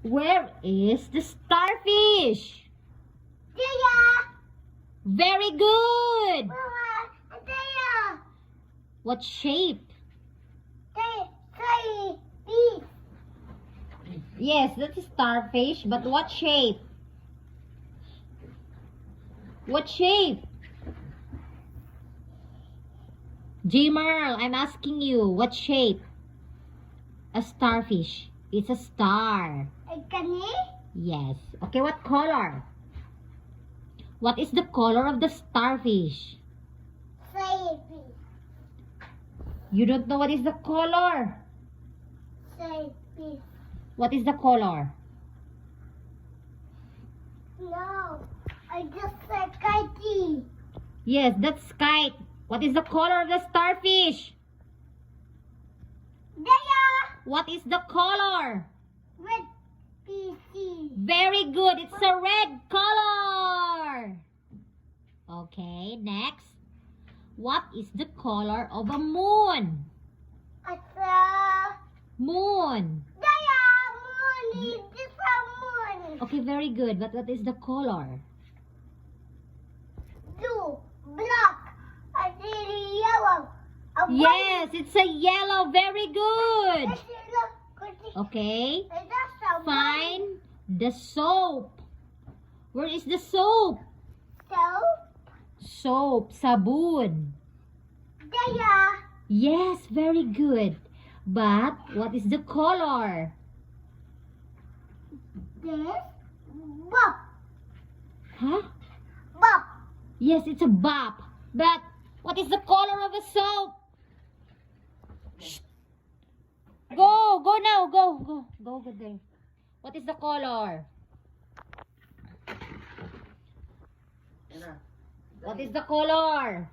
Where is the starfish? There. Very good. There. What shape? Beef. Yes, that's a starfish, but what shape? What shape? Jimerl, I'm asking you, what shape? A starfish. It's a star. Yes. Okay, what color? What is the color of the starfish? You don't know what is the color? What is the color? No, I just said kitey. Yes, that's kite. What is the color of the starfish? There. What is the color? Red PC. Very good. It's a red color. Okay, next. What is the color of a moon? It's a Moon. moon. It's different moon. Okay, very good. But what is the color? Blue, black, and yellow. Yes, it's a yellow. Very good. Okay. Okay. Find the soap. Where is the soap? Soap. Sabun. There. Yes, very good. But what is the color? This. Bop. Huh? Bop. Yes, it's a bop. But what is the color of a soap? Shh. Go now. Go there. What is the color? What is the color?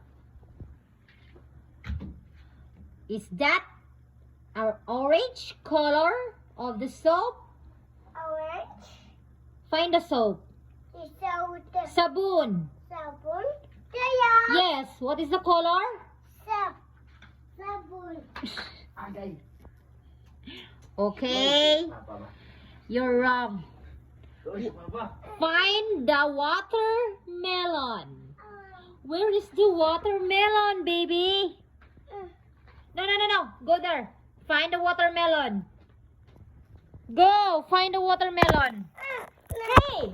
Is that our orange color of the soap? Orange. Find the soap. It's the Sabun. sabun. There. Yes, what is the color? Sabun. Okay, you're wrong. Find the watermelon. Where is the watermelon, baby? No. Go there. Find the watermelon. Go, find the watermelon. Hey!